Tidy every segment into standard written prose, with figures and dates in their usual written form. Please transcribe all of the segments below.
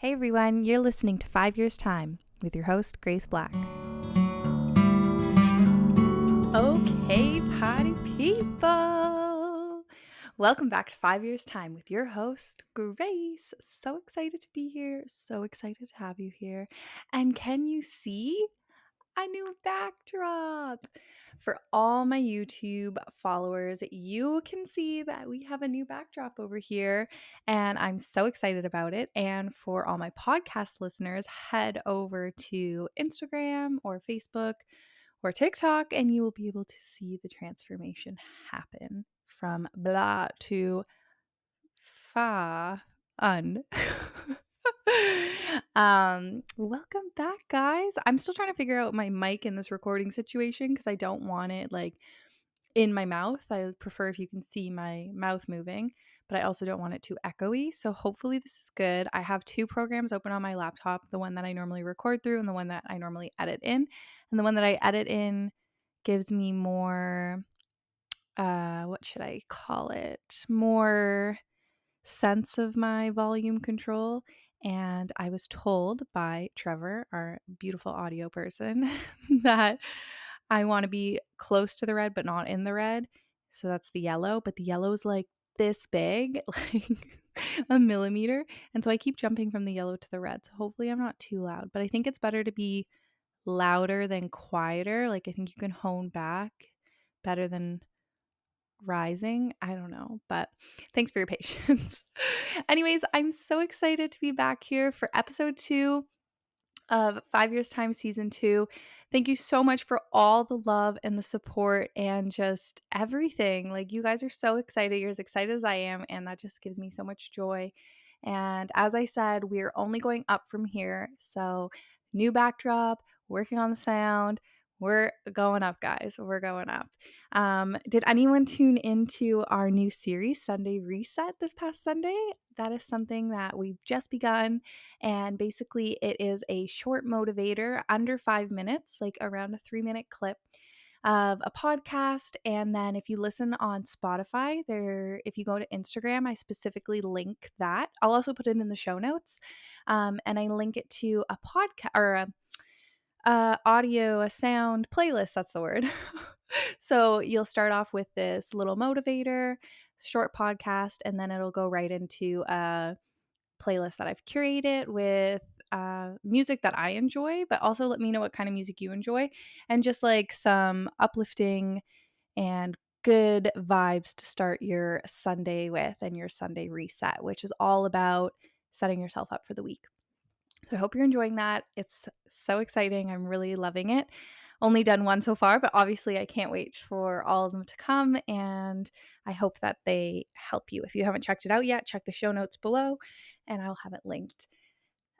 Hey everyone, you're listening to 5 Years Time with your host, Grace Black. Okay, party people! Welcome back to 5 Years Time with your host, Grace. So excited to be here, so excited to have you here. And can you see a new backdrop? For all my YouTube followers, you can see that we have a new backdrop over here, and I'm so excited about it. And for all my podcast listeners, head over to Instagram or Facebook or TikTok, and you will be able to see the transformation happen from blah to fun. Welcome back, guys. I'm still trying to figure out my mic in this recording situation because I don't want it like in my mouth. I prefer if you can see my mouth moving, but I also don't want it too echoey. So hopefully this is good. I have two programs open on my laptop, the one that I normally record through and the one that I normally edit in. And the one that I edit in gives me more, what should I call it? More sense of my volume control. And I was told by Trevor, our beautiful audio person, that I want to be close to the red, but not in the red. So that's the yellow, but the yellow is like this big, like a millimeter. And so I keep jumping from the yellow to the red. So hopefully I'm not too loud, but I think it's better to be louder than quieter. Like I think you can hone back better than rising. I don't know, but thanks for your patience. Anyways, I'm so excited to be back here for episode 2 of 5 Years Time Season 2. Thank you so much for all the love and the support and just everything. Like, you guys are so excited. You're as excited as I am, and that just gives me so much joy. And as I said, we're only going up from here. So, new backdrop, working on the sound. We're going up, guys. We're going up. Did anyone tune into our new series, Sunday Reset, this past Sunday? That is something that we've just begun. And basically, it is a short motivator under 5 minutes, like around a 3-minute clip of a podcast. And then if you listen on Spotify, if you go to Instagram, I specifically link that. I'll also put it in the show notes. And I link it to a podcast or a sound playlist. That's the word. So you'll start off with this little motivator, short podcast, and then it'll go right into a playlist that I've curated with music that I enjoy, but also let me know what kind of music you enjoy, and just like some uplifting and good vibes to start your Sunday with and your Sunday reset, which is all about setting yourself up for the week. So I hope you're enjoying that. It's so exciting. I'm really loving it. Only done one so far, but obviously I can't wait for all of them to come, and I hope that they help you. If you haven't checked it out yet, check the show notes below and I'll have it linked.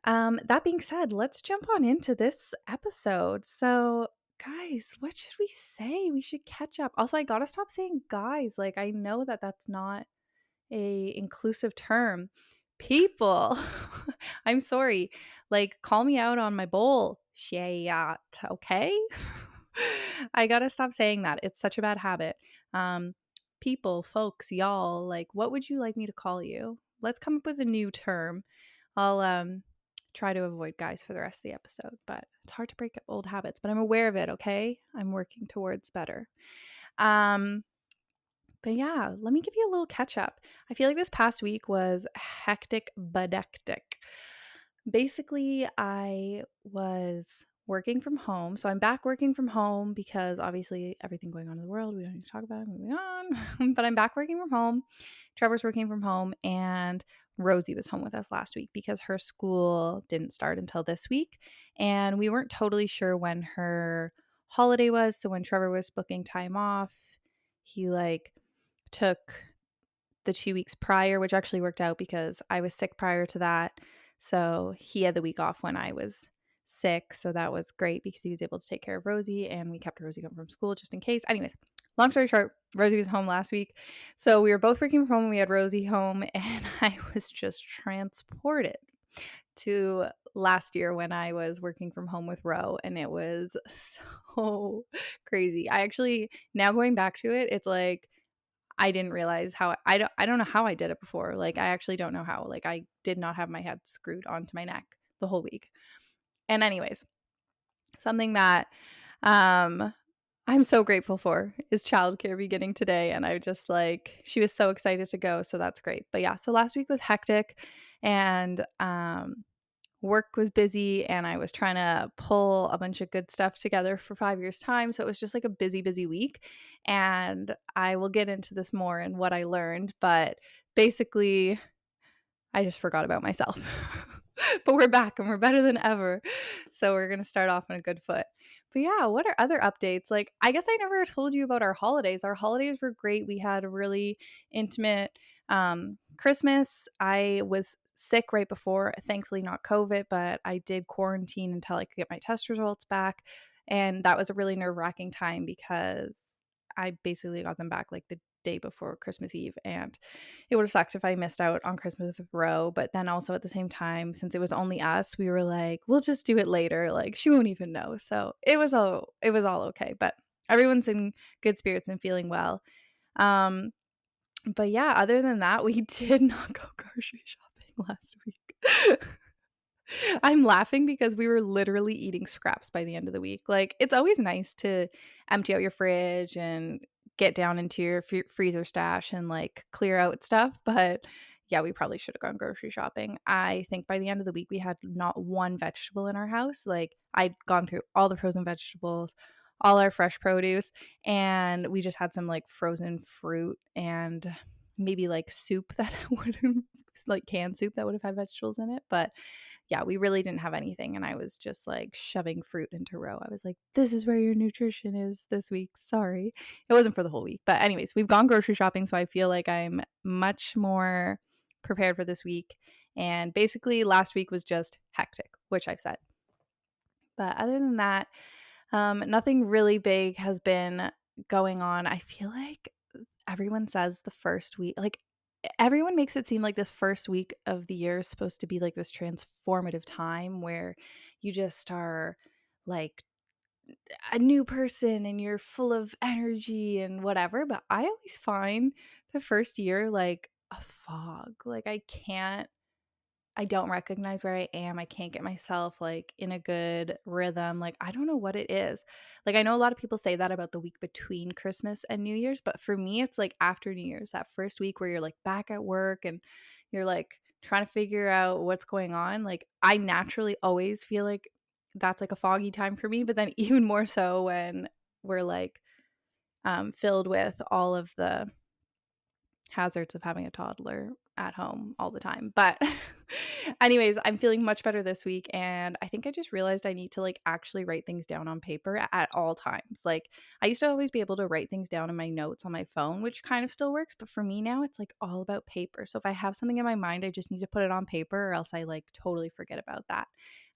That being said, let's jump on into this episode. So, guys, what should we say? We should catch up. Also, I gotta stop saying guys. Like, I know that that's not a inclusive term. People, I'm sorry. Like, call me out on my bullshit, okay? I gotta stop saying that. It's such a bad habit. People, folks, y'all, like, what would you like me to call you? Let's come up with a new term. I'll try to avoid guys for the rest of the episode, but it's hard to break up old habits, but I'm aware of it, okay? I'm working towards better. But yeah, let me give you a little catch up. I feel like this past week was hectic, badectic. Basically, I was working from home. So I'm back working from home because obviously everything going on in the world, we don't need to talk about it, moving on. But I'm back working from home. Trevor's working from home, and Rosie was home with us last week because her school didn't start until this week. And we weren't totally sure when her holiday was. So when Trevor was booking time off, he took the 2 weeks prior, which actually worked out because I was sick prior to that. So he had the week off when I was sick. So that was great because he was able to take care of Rosie, and we kept Rosie home from school just in case. Anyways, long story short, Rosie was home last week. So we were both working from home. We had Rosie home, and I was just transported to last year when I was working from home with Ro, and it was so crazy. I actually, now going back to it, it's like I didn't realize how I don't know how I did it before. Like, I actually don't know how. Like, I did not have my head screwed onto my neck the whole week. And anyways, something that I'm so grateful for is childcare beginning today. And I just like, she was so excited to go. So that's great. But yeah, so last week was hectic and work was busy and I was trying to pull a bunch of good stuff together for 5 years' time. So it was just like a busy, busy week. And I will get into this more and what I learned. But basically, I just forgot about myself. But we're back and we're better than ever. So we're going to start off on a good foot. But yeah, what are other updates? Like, I guess I never told you about our holidays. Our holidays were great. We had a really intimate Christmas. I was sick right before, thankfully not COVID, but I did quarantine until I could get my test results back. And that was a really nerve-wracking time because I basically got them back like the day before Christmas Eve, and it would have sucked if I missed out on Christmas with Ro. But then also at the same time, since it was only us, we were like, we'll just do it later. Like she won't even know. So it was all okay. But everyone's in good spirits and feeling well. But yeah, other than that, we did not go grocery shopping last week. I'm laughing because we were literally eating scraps by the end of the week. Like, it's always nice to empty out your fridge and get down into your freezer stash and like clear out stuff. But yeah, we probably should have gone grocery shopping. I think by the end of the week, we had not one vegetable in our house. Like, I'd gone through all the frozen vegetables, all our fresh produce, and we just had some like frozen fruit and maybe like soup that would have like canned soup that would have had vegetables in it. But yeah, we really didn't have anything. And I was just like shoving fruit into Ro. I was like, this is where your nutrition is this week. Sorry. It wasn't for the whole week. But, anyways, we've gone grocery shopping. So I feel like I'm much more prepared for this week. And basically, last week was just hectic, which I've said. But other than that, nothing really big has been going on. I feel like everyone says the first week, like, everyone makes it seem like this first week of the year is supposed to be like this transformative time where you just are like a new person and you're full of energy and whatever. But I always find the first year like a fog. Like, I don't recognize where I am. I can't get myself like in a good rhythm. Like, I don't know what it is. Like, I know a lot of people say that about the week between Christmas and New Year's, but for me, it's like after New Year's, that first week where you're like back at work and you're like trying to figure out what's going on. Like, I naturally always feel like that's like a foggy time for me, but then even more so when we're like filled with all of the hazards of having a toddler at home all the time. But anyways, I'm feeling much better this week, and I think I just realized I need to like actually write things down on paper at all times. Like, I used to always be able to write things down in my notes on my phone, which kind of still works, but for me now it's like all about paper. So if I have something in my mind, I just need to put it on paper or else I like totally forget about that.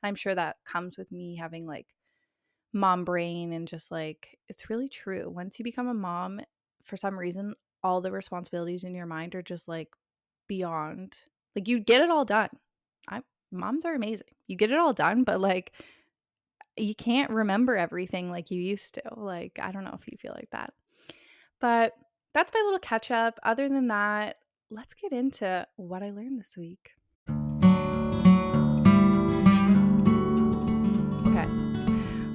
And I'm sure that comes with me having like mom brain, and just like, it's really true. Once you become a mom, for some reason all the responsibilities in your mind are just like beyond, like, you get it all done. I Moms are amazing. You get it all done, but like you can't remember everything like you used to. Like, I don't know if you feel like that. But that's my little catch up. Other than that, let's get into what I learned this week. Okay.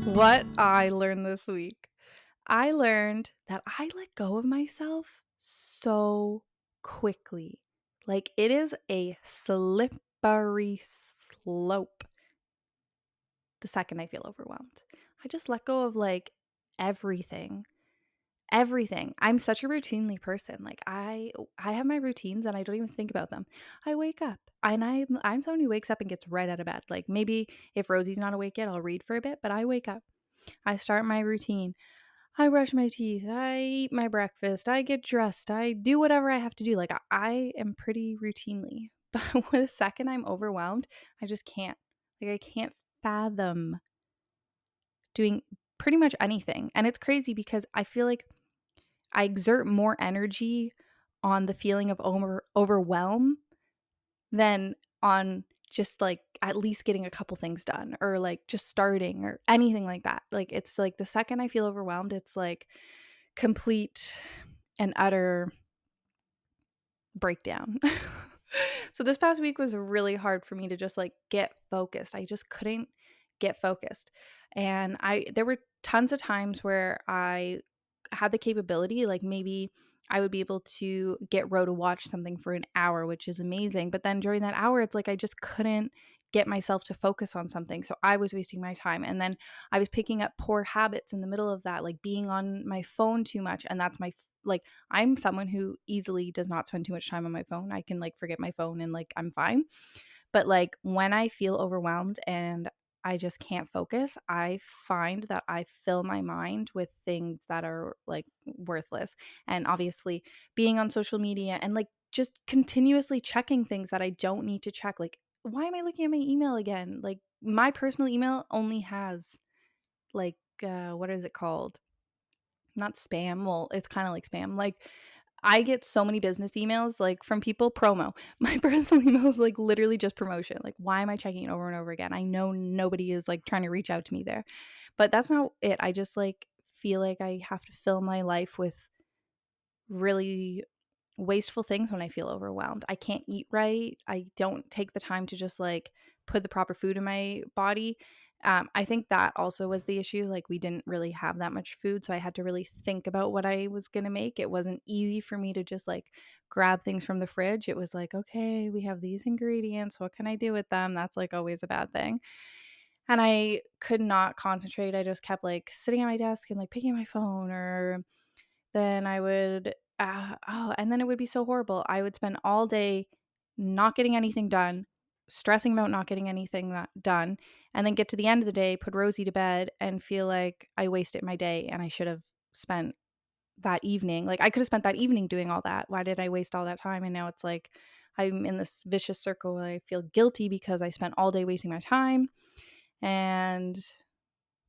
What I learned this week. I learned that I let go of myself so quickly. Like, it is a slippery slope the second I feel overwhelmed. I just let go of like everything. Everything. I'm such a routinely person. Like, I have my routines and I don't even think about them. I wake up and I'm someone who wakes up and gets right out of bed. Like, maybe if Rosie's not awake yet, I'll read for a bit, but I wake up. I start my routine. I brush my teeth, I eat my breakfast, I get dressed, I do whatever I have to do. Like, I am pretty routinely. But the second I'm overwhelmed, I just can't. Like, I can't fathom doing pretty much anything. And it's crazy because I feel like I exert more energy on the feeling of overwhelm than on just like at least getting a couple things done or like just starting or anything like that. Like, it's like the second I feel overwhelmed, it's like complete and utter breakdown. So this past week was really hard for me to just like get focused. I just couldn't get focused. And I there were tons of times where I had the capability, like maybe I would be able to get Ro to watch something for an hour, which is amazing. But then during that hour, it's like I just couldn't get myself to focus on something. So I was wasting my time. And then I was picking up poor habits in the middle of that, like being on my phone too much. And that's like I'm someone who easily does not spend too much time on my phone. I can like forget my phone and like I'm fine. But like when I feel overwhelmed and I just can't focus, I find that I fill my mind with things that are like worthless. And obviously, being on social media and like just continuously checking things that I don't need to check. Like, why am I looking at my email again? Like, my personal email only has like, what is it called? Not spam. Well, it's kind of like spam. Like, I get so many business emails like from people promo. My personal email is like literally just promotion. Like, why am I checking it over and over again? I know nobody is like trying to reach out to me there. But that's not it. I just like feel like I have to fill my life with really wasteful things when I feel overwhelmed. I can't eat right. I don't take the time to just like put the proper food in my body. I think that also was the issue. Like, we didn't really have that much food. So I had to really think about what I was going to make. It wasn't easy for me to just like grab things from the fridge. It was like, okay, we have these ingredients. What can I do with them? That's like always a bad thing. And I could not concentrate. I just kept like sitting at my desk and like picking my phone, or then I would, and then it would be so horrible. I would spend all day not getting anything done, stressing about not getting anything done, and then get to the end of the day, put Rosie to bed, and feel like I wasted my day and I should have spent that evening. Like, I could have spent that evening doing all that. Why did I waste all that time? And now it's like I'm in this vicious circle where I feel guilty because I spent all day wasting my time. And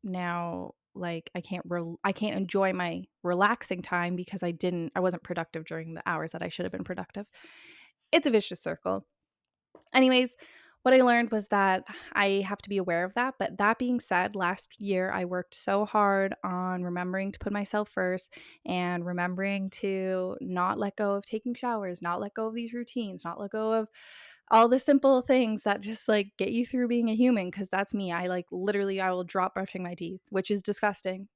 now like I can't enjoy my relaxing time because I wasn't productive during the hours that I should have been productive. It's a vicious circle. Anyways, what I learned was that I have to be aware of that. But that being said, last year I worked so hard on remembering to put myself first and remembering to not let go of taking showers, not let go of these routines, not let go of all the simple things that just like get you through being a human. Cause that's me. I like literally, I will drop brushing my teeth, which is disgusting.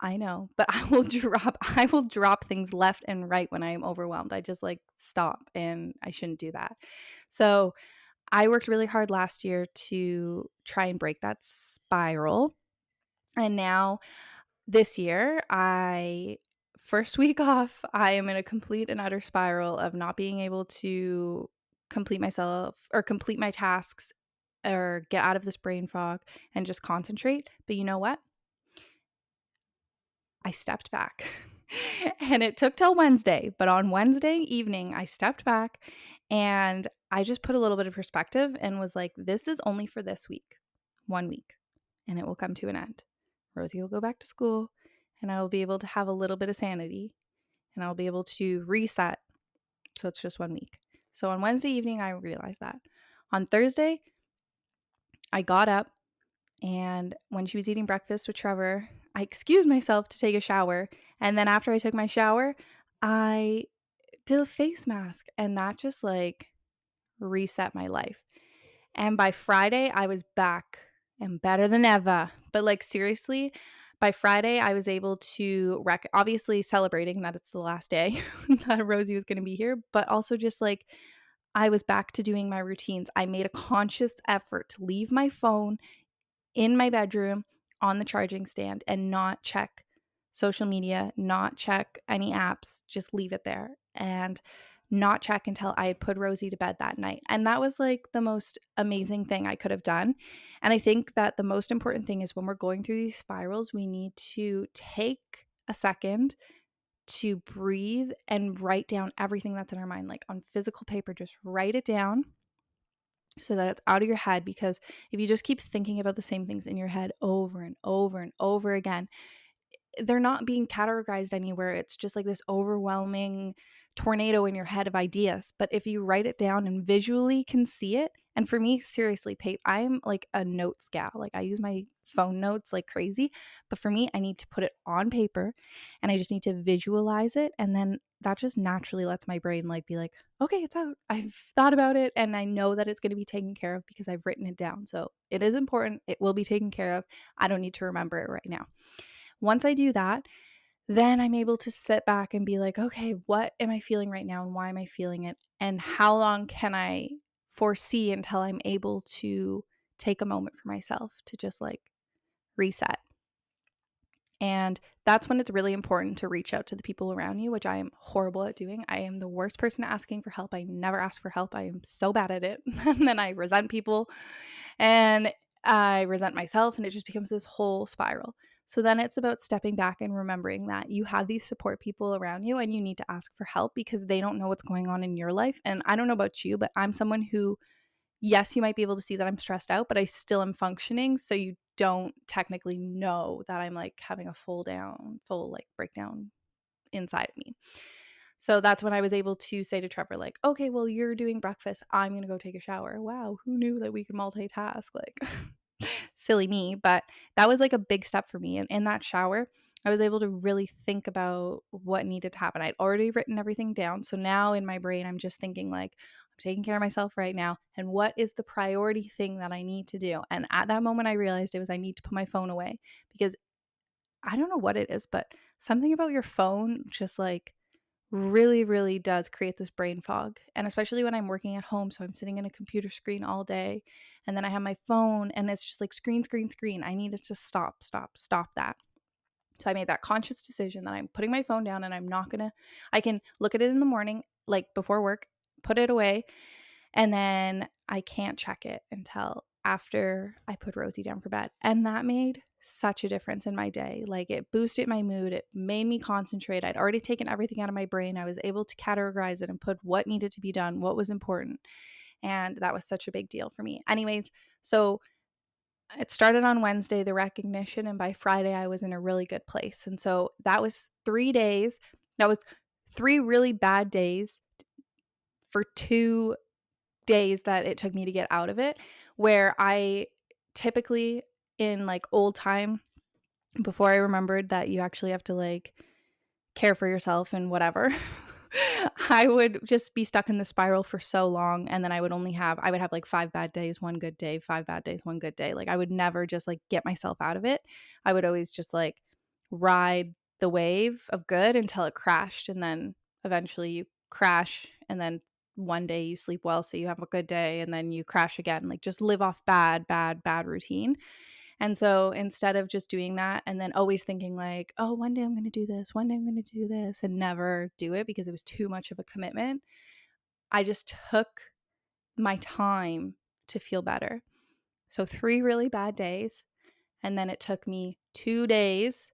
I know, but I will drop things left and right when I am overwhelmed. I just like stop, and I shouldn't do that. So I worked really hard last year to try and break that spiral. And now this year, first week off, I am in a complete and utter spiral of not being able to complete my tasks or get out of this brain fog and just concentrate. But you know what? I stepped back. And it took till Wednesday, but on Wednesday evening, I stepped back and I just put a little bit of perspective and was like, this is only for this week, 1 week, and it will come to an end. Rosie will go back to school and I will be able to have a little bit of sanity and I'll be able to reset. So it's just 1 week. So on Wednesday evening, I realized that. On Thursday, I got up, and when she was eating breakfast with Trevor, I excused myself to take a shower. And then after I took my shower, I did a face mask, and that just like reset my life. And by Friday, I was back and better than ever. But like seriously, by Friday, I was able to obviously celebrating that it's the last day that Rosie was going to be here, but also just like I was back to doing my routines. I made a conscious effort to leave my phone in my bedroom on the charging stand and not check social media, not check any apps, just leave it there and not check until I had put Rosie to bed that night. And that was like the most amazing thing I could have done. And I think that the most important thing is when we're going through these spirals, we need to take a second to breathe and write down everything that's in our mind, like on physical paper. Just write it down so that it's out of your head, because if you just keep thinking about the same things in your head over and over and over again, they're not being categorized anywhere. It's just like this overwhelming tornado in your head of ideas. But if you write it down and visually can see it And for me, seriously, I'm like a notes gal. Like I use my phone notes like crazy, but for me, I need to put it on paper and I just need to visualize it. And then that just naturally lets my brain like be like, okay, it's out. I've thought about it and I know that it's going to be taken care of because I've written it down. So it is important. It will be taken care of. I don't need to remember it right now. Once I do that, then I'm able to sit back and be like, okay, what am I feeling right now and why am I feeling it? And how long can I foresee until I'm able to take a moment for myself to just like reset? And that's when it's really important to reach out to the people around you, which I am horrible at doing. I am the worst person asking for help. I never ask for help. I am so bad at it. And then I resent people and I resent myself, and it just becomes this whole spiral. So then it's about stepping back and remembering that you have these support people around you and you need to ask for help because they don't know what's going on in your life. And I don't know about you, but I'm someone who, yes, you might be able to see that I'm stressed out, but I still am functioning. So you don't technically know that I'm like having a full like breakdown inside of me. So that's when I was able to say to Trevor, like, okay, well, you're doing breakfast. I'm going to go take a shower. Wow, who knew that we could multitask? Like, silly me. But that was like a big step for me. And in that shower, I was able to really think about what needed to happen. I'd already written everything down. So now in my brain, I'm just thinking, like, I'm taking care of myself right now. And what is the priority thing that I need to do? And at that moment, I realized it was I need to put my phone away because I don't know what it is, but something about your phone just like really, really does create this brain fog. And especially when I'm working at home. So I'm sitting in a computer screen all day and then I have my phone and it's just like screen, screen, screen. I needed to stop that. So I made that conscious decision that I'm putting my phone down and I can look at it in the morning, like before work, put it away, and then I can't check it until after I put Rosie down for bed. And that made such a difference in my day. Like it boosted my mood. It made me concentrate. I'd already taken everything out of my brain. I was able to categorize it and put what needed to be done, what was important. And that was such a big deal for me. Anyways, so it started on Wednesday, the recognition, and by Friday, I was in a really good place. And so that was 3 days. That was 3 really bad days for 2 days that it took me to get out of it, where I typically in like old time, before I remembered that you actually have to like care for yourself and whatever, I would just be stuck in the spiral for so long. And then I would have like 5 bad days, one good day, 5 bad days, one good day. Like I would never just like get myself out of it. I would always just like ride the wave of good until it crashed. And then eventually you crash. And then one day you sleep well. So you have a good day and then you crash again. Like just live off bad routine. And so instead of just doing that and then always thinking like, oh, one day I'm going to do this, one day I'm going to do this, and never do it because it was too much of a commitment, I just took my time to feel better. So 3 really bad days. And then it took me 2 days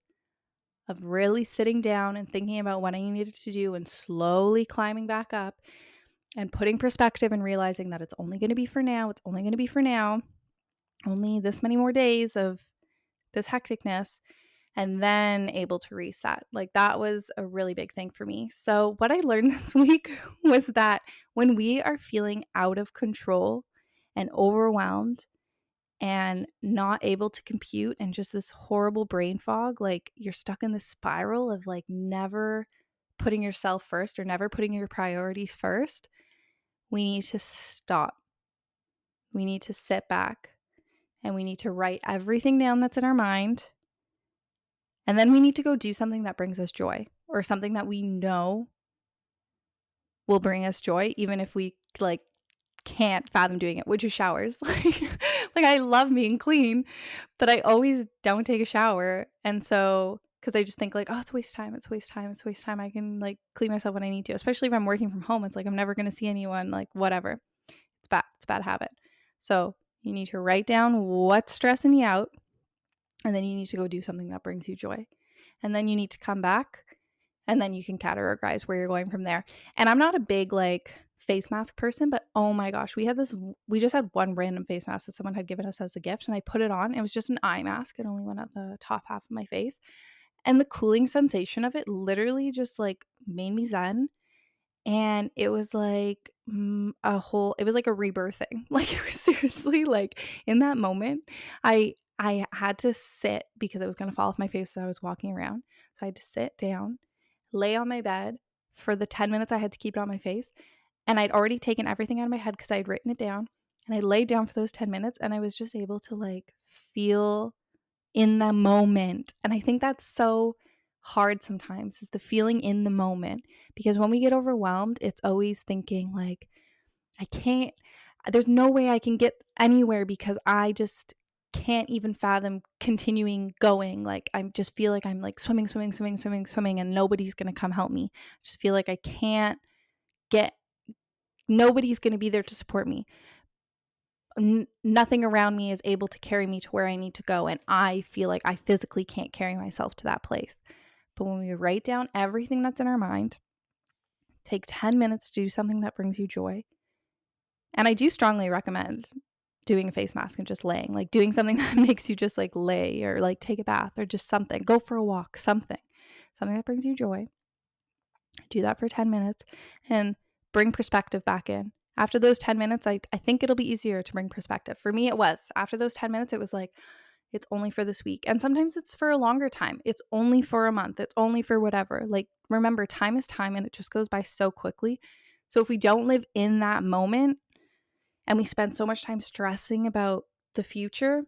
of really sitting down and thinking about what I needed to do and slowly climbing back up and putting perspective and realizing that it's only going to be for now. It's only going to be for now. Only this many more days of this hecticness, and then able to reset. Like that was a really big thing for me. So what I learned this week was that when we are feeling out of control and overwhelmed and not able to compute and just this horrible brain fog, like you're stuck in this spiral of like never putting yourself first or never putting your priorities first, we need to stop. We need to sit back and we need to write everything down that's in our mind. And then we need to go do something that brings us joy or something that we know will bring us joy, even if we like can't fathom doing it, which is showers. Like I love being clean, but I always don't take a shower. And so, because I just think like, oh, it's waste time. It's waste time. It's waste time. I can like clean myself when I need to, especially if I'm working from home. It's like, I'm never going to see anyone, like whatever. It's bad. It's a bad habit. So you need to write down what's stressing you out. And then you need to go do something that brings you joy. And then you need to come back and then you can categorize where you're going from there. And I'm not a big like face mask person, but oh my gosh, we just had one random face mask that someone had given us as a gift and I put it on. It was just an eye mask. It only went at the top half of my face. And the cooling sensation of it literally just like made me zen. And it was like it was like a rebirthing. Like it was seriously like in that moment, I had to sit because it was going to fall off my face as I was walking around. So I had to sit down, lay on my bed for the 10 minutes I had to keep it on my face. And I'd already taken everything out of my head because I'd written it down. And I laid down for those 10 minutes and I was just able to like feel in the moment. And I think that's so hard sometimes is the feeling in the moment because when we get overwhelmed, it's always thinking like, I can't, there's no way I can get anywhere because I just can't even fathom continuing going. Like, I just feel like I'm like swimming, and nobody's going to come help me. I just feel like I can't get, nobody's going to be there to support me. Nothing around me is able to carry me to where I need to go. And I feel like I physically can't carry myself to that place. But when we write down everything that's in our mind, take 10 minutes to do something that brings you joy. And I do strongly recommend doing a face mask and just laying, like doing something that makes you just like lay or like take a bath or just something, go for a walk, something that brings you joy. Do that for 10 minutes and bring perspective back in. After those 10 minutes, I think it'll be easier to bring perspective. For me, it was. After those 10 minutes, it was like, it's only for this week. And sometimes it's for a longer time. It's only for a month. It's only for whatever. Like, remember, time is time and it just goes by so quickly. So if we don't live in that moment and we spend so much time stressing about the future,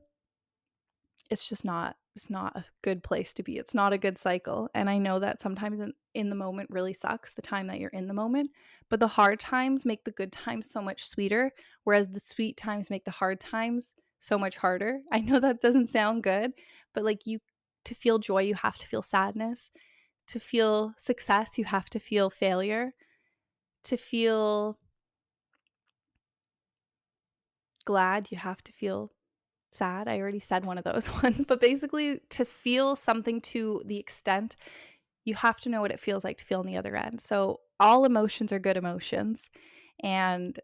it's not a good place to be. It's not a good cycle. And I know that sometimes in the moment really sucks, the time that you're in the moment, but the hard times make the good times so much sweeter, whereas the sweet times make the hard times so much harder. I know that doesn't sound good, but like to feel joy, you have to feel sadness. To feel success, you have to feel failure. To feel glad, you have to feel sad. I already said one of those ones, but basically to feel something to the extent, you have to know what it feels like to feel on the other end. So all emotions are good emotions, and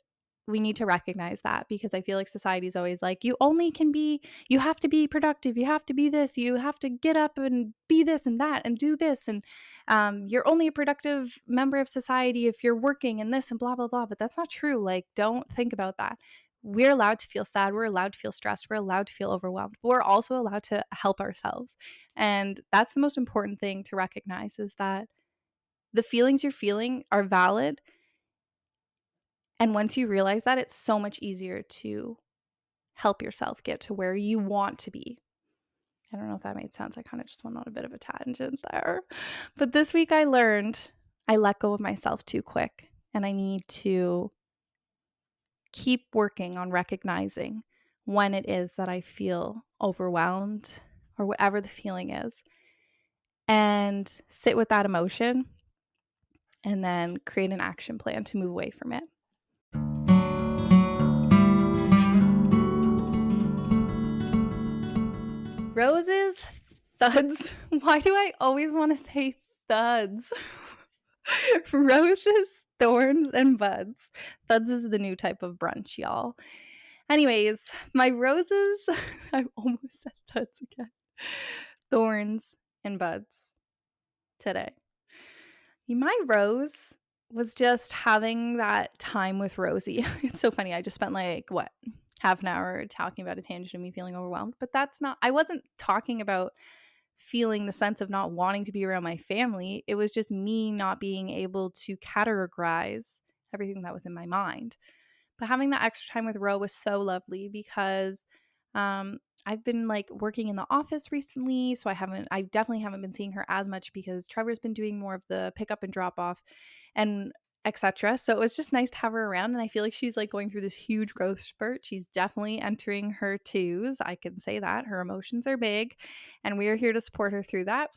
we need to recognize that because I feel like society is always like, you have to be productive, you have to be this, you have to get up and be this and that and do this, and you're only a productive member of society if you're working and this and blah blah blah. But that's not true. Like, don't think about that. We're allowed to feel sad, we're allowed to feel stressed, we're allowed to feel overwhelmed, but we're also allowed to help ourselves. And that's the most important thing to recognize, is that the feelings you're feeling are valid. And once you realize that, it's so much easier to help yourself get to where you want to be. I don't know if that made sense. I kind of just went on a bit of a tangent there. But this week I learned I let go of myself too quick, and I need to keep working on recognizing when it is that I feel overwhelmed or whatever the feeling is, and sit with that emotion and then create an action plan to move away from it. Roses, thuds. Why do I always want to say thuds? Roses, thorns, and buds. Thuds is the new type of brunch, y'all. Anyways, my roses, I almost said thuds again. Thorns and buds today. My rose was just having that time with Rosie. It's so funny. I just spent like, half an hour talking about a tangent of me feeling overwhelmed. But I wasn't talking about feeling the sense of not wanting to be around my family. It was just me not being able to categorize everything that was in my mind. But having that extra time with Ro was so lovely because I've been like working in the office recently, so I definitely haven't been seeing her as much because Trevor's been doing more of the pick up and drop off and etc. So it was just nice to have her around, and I feel like she's like going through this huge growth spurt. She's definitely entering her twos. I can say that. Her emotions are big, and we are here to support her through that.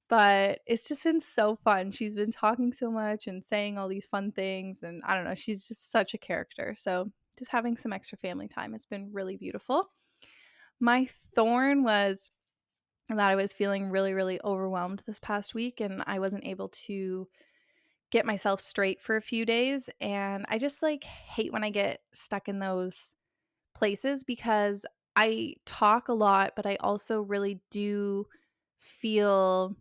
But it's just been so fun. She's been talking so much and saying all these fun things, and I don't know, she's just such a character. So just having some extra family time has been really beautiful. My thorn was that I was feeling really, really overwhelmed this past week, and I wasn't able to get myself straight for a few days. And I just like hate when I get stuck in those places because I talk a lot, but I also really do feel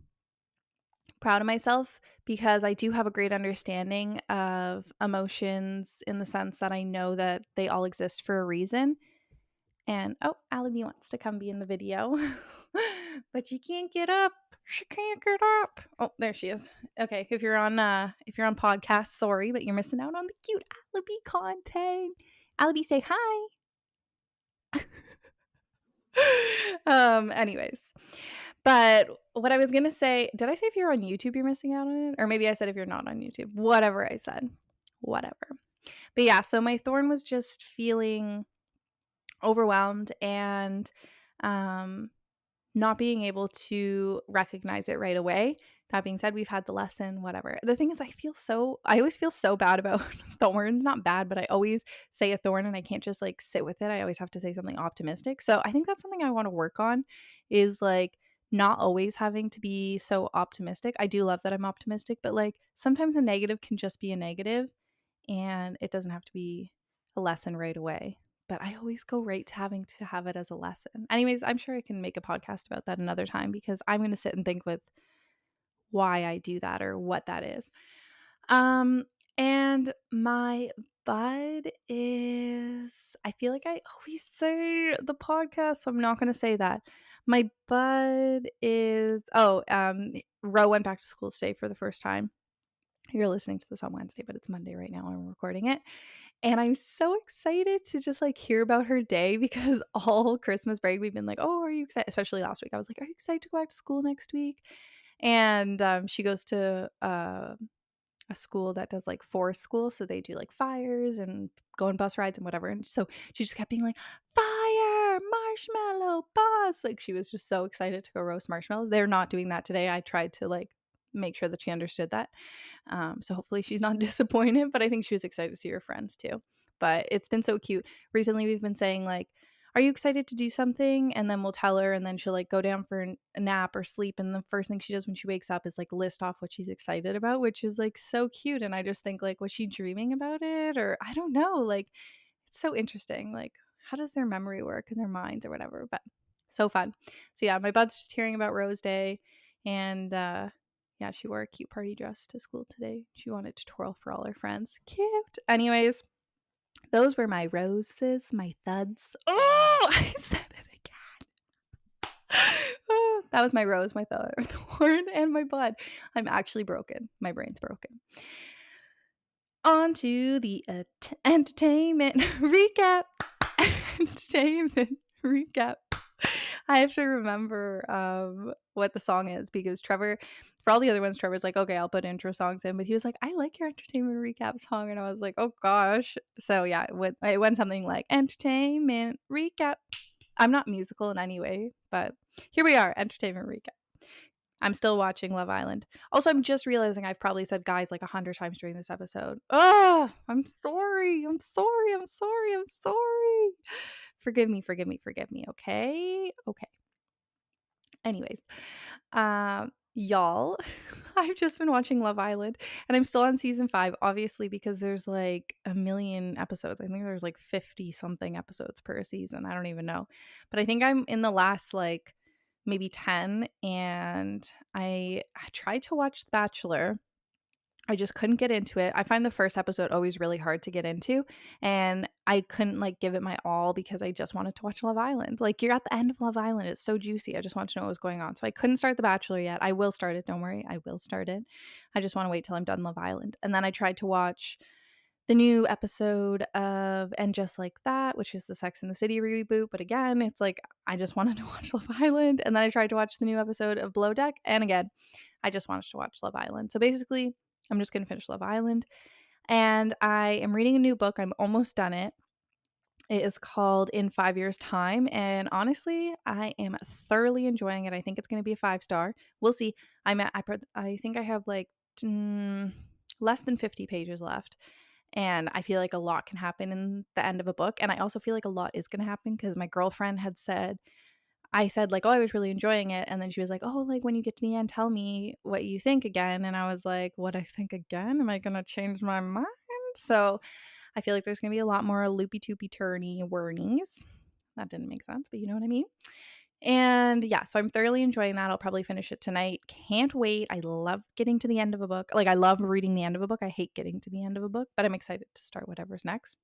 proud of myself because I do have a great understanding of emotions in the sense that I know that they all exist for a reason. And oh, Alibi wants to come be in the video, but she can't get up. She can't get up. Oh, there she is. Okay, if you're on podcast, sorry, but you're missing out on the cute Alibi content. Alibi, say hi. Anyways, but what I was gonna say, did I say if you're on YouTube, you're missing out on it? Or maybe I said if you're not on YouTube. Whatever I said. Whatever. But yeah, so my Thorn was just feeling overwhelmed and um not being able to recognize it right away. That being said, we've had the lesson, whatever. The thing is, I always feel so bad about thorns. Not bad, but I always say a thorn and I can't just like sit with it. I always have to say something optimistic. So I think that's something I want to work on is like not always having to be so optimistic. I do love that I'm optimistic, but like sometimes a negative can just be a negative and it doesn't have to be a lesson right away. But I always go right to having to have it as a lesson. Anyways, I'm sure I can make a podcast about that another time because I'm going to sit and think with why I do that or what that is. And my bud is, I feel like I always say the podcast, so I'm not going to say that. My bud is, Ro went back to school today for the first time. You're listening to this on Wednesday, but it's Monday right now when I'm recording it. And I'm so excited to just like hear about her day because all Christmas break we've been like, oh, are you excited? Especially last week. I was like, are you excited to go back to school next week? And she goes to a school that does like forest school. So they do like fires and go on bus rides and whatever. And so she just kept being like, fire, marshmallow, bus. Like she was just so excited to go roast marshmallows. They're not doing that today. I tried to like make sure that she understood that. So hopefully she's not disappointed, but I think she was excited to see her friends too. But it's been so cute. Recently we've been saying like, are you excited to do something? And then we'll tell her and then she'll like go down for a nap or sleep. And the first thing she does when she wakes up is like list off what she's excited about, which is like so cute. And I just think like, was she dreaming about it? Or I don't know. Like it's so interesting. Like how does their memory work in their minds or whatever? But so fun. So yeah, my bud's just hearing about Rose Day and yeah, she wore a cute party dress to school today. She wanted to twirl for all her friends. Cute. Anyways, those were my roses, my thuds. Oh, I said it again. Oh, that was my rose, my thorn, and my bud. I'm actually broken. My brain's broken. On to the entertainment recap. Entertainment recap. I have to remember what the song is because Trevor, for all the other ones, Trevor's like, okay, I'll put intro songs in. But he was like, I like your entertainment recap song. And I was like, oh gosh. So yeah, it went something like entertainment recap. I'm not musical in any way, but here we are, entertainment recap. I'm still watching Love Island. Also, I'm just realizing I've probably said guys like 100 times during this episode. Oh, I'm sorry. I'm sorry. I'm sorry. I'm sorry. Forgive me, forgive me, forgive me. Okay. Okay. Anyways, y'all, I've just been watching Love Island and I'm still on season 5, obviously, because there's like a million episodes. I think there's like 50 something episodes per season. I don't even know. But I think I'm in the last like maybe 10 and I tried to watch The Bachelor. I just couldn't get into it. I find the first episode always really hard to get into, and I couldn't like give it my all because I just wanted to watch Love Island. Like you're at the end of Love Island. It's so juicy. I just want to know what was going on. So I couldn't start The Bachelor yet. I will start it. Don't worry. I will start it. I just want to wait till I'm done Love Island. And then I tried to watch the new episode of And Just Like That, which is the Sex and the City reboot. But again, it's like I just wanted to watch Love Island. And then I tried to watch the new episode of Below Deck. And again, I just wanted to watch Love Island. So basically, I'm just going to finish Love Island. And I am reading a new book. I'm almost done it. It is called In 5 Years' Time. And honestly, I am thoroughly enjoying it. I think it's going to be a 5-star. We'll see. I think I have like less than 50 pages left. And I feel like a lot can happen in the end of a book. And I also feel like a lot is going to happen because my girlfriend had said, I said like, oh, I was really enjoying it. And then she was like, oh, like when you get to the end, tell me what you think again. And I was like, what I think again? Am I going to change my mind? So I feel like there's going to be a lot more loopy toopy turny warnings. That didn't make sense, but you know what I mean? And yeah, so I'm thoroughly enjoying that. I'll probably finish it tonight. Can't wait. I love getting to the end of a book. Like, I love reading the end of a book. I hate getting to the end of a book, but I'm excited to start whatever's next.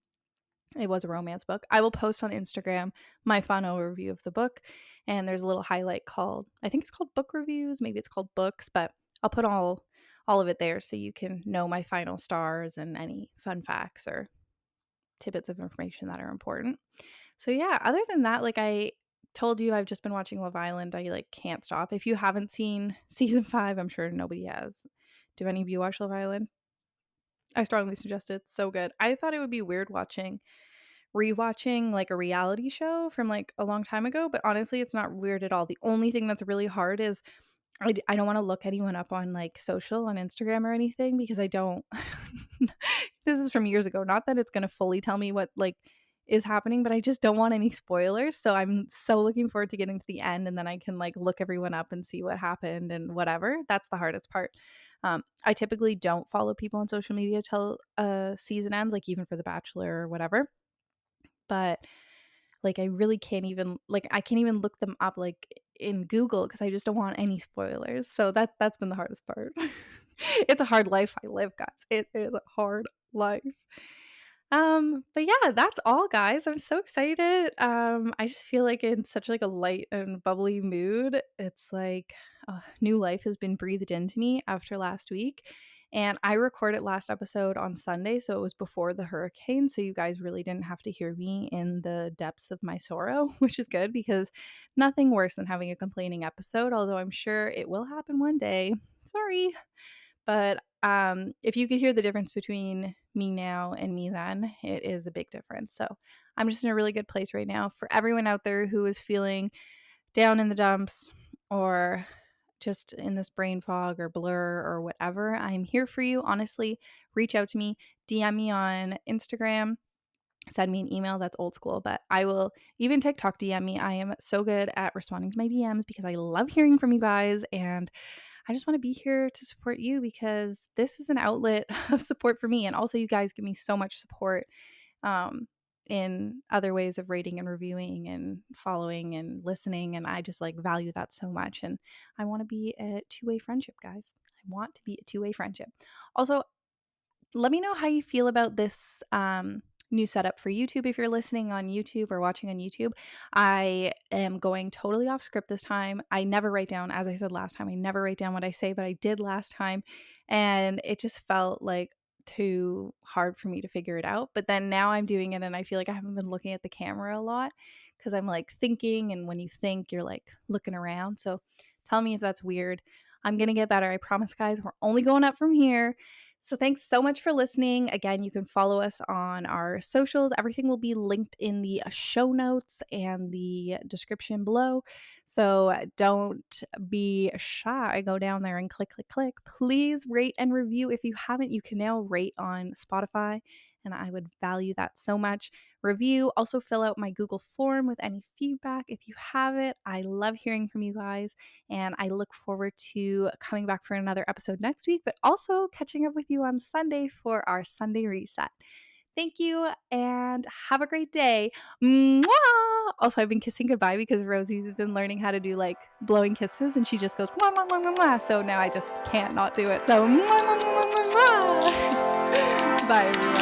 It was a romance book. I will post on Instagram my final review of the book, and there's a little highlight called, I think it's called book reviews, maybe it's called books, but I'll put all of it there so you can know my final stars and any fun facts or tidbits of information that are important. So yeah, other than that, like I told you, I've just been watching Love Island. I like can't stop. If you haven't seen season 5, I'm sure nobody has. Do any of you watch Love Island? I strongly suggest it. It's so good. I thought it would be weird rewatching like a reality show from like a long time ago, but honestly, it's not weird at all. The only thing that's really hard is I don't want to look anyone up on like social on Instagram or anything because I don't. This is from years ago. Not that it's going to fully tell me what like is happening, but I just don't want any spoilers. So I'm so looking forward to getting to the end and then I can like look everyone up and see what happened and whatever. That's the hardest part. I typically don't follow people on social media till a season ends, like even for The Bachelor or whatever. But like I really can't even like I can't even look them up like in Google because I just don't want any spoilers. So that's been the hardest part. It's a hard life I live, guys. It is a hard life. But yeah, that's all, guys. I'm so excited. I just feel like in such like a light and bubbly mood. It's like new life has been breathed into me after last week. And I recorded last episode on Sunday, so it was before the hurricane. So you guys really didn't have to hear me in the depths of my sorrow, which is good because nothing worse than having a complaining episode, although I'm sure it will happen one day. Sorry. But if you could hear the difference between me now and me then, it is a big difference. So I'm just in a really good place right now. For everyone out there who is feeling down in the dumps or just in this brain fog or blur or whatever, I'm here for you. Honestly, reach out to me, DM me on Instagram, send me an email. That's old school, but I will even TikTok DM me. I am so good at responding to my DMs because I love hearing from you guys and I just want to be here to support you because this is an outlet of support for me. And also, you guys give me so much support in other ways of rating and reviewing and following and listening. And I just like value that so much. And I want to be a two-way friendship, guys. I want to be a two-way friendship. Also, let me know how you feel about this new setup for YouTube. If you're listening on YouTube or watching on YouTube, I am going totally off script this time. I never write down, as I said last time, I never write down what I say, but I did last time. And it just felt like too hard for me to figure it out. But then now I'm doing it and I feel like I haven't been looking at the camera a lot because I'm like thinking. And when you think, you're like looking around. So tell me if that's weird. I'm going to get better. I promise, guys. We're only going up from here. So thanks so much for listening. Again, you can follow us on our socials. Everything will be linked in the show notes and the description below. So don't be shy. Go down there and click, click, click. Please rate and review. If you haven't, you can now rate on Spotify. And I would value that so much. Review. Also fill out my Google form with any feedback if you have it. I love hearing from you guys. And I look forward to coming back for another episode next week, but also catching up with you on Sunday for our Sunday reset. Thank you and have a great day. Mwah! Also, I've been kissing goodbye because Rosie's been learning how to do like blowing kisses and she just goes mwah, mwah, mwah, mwah, mwah. So now I just can't not do it. So mwah, mwah, mwah, mwah, mwah. Bye, everyone.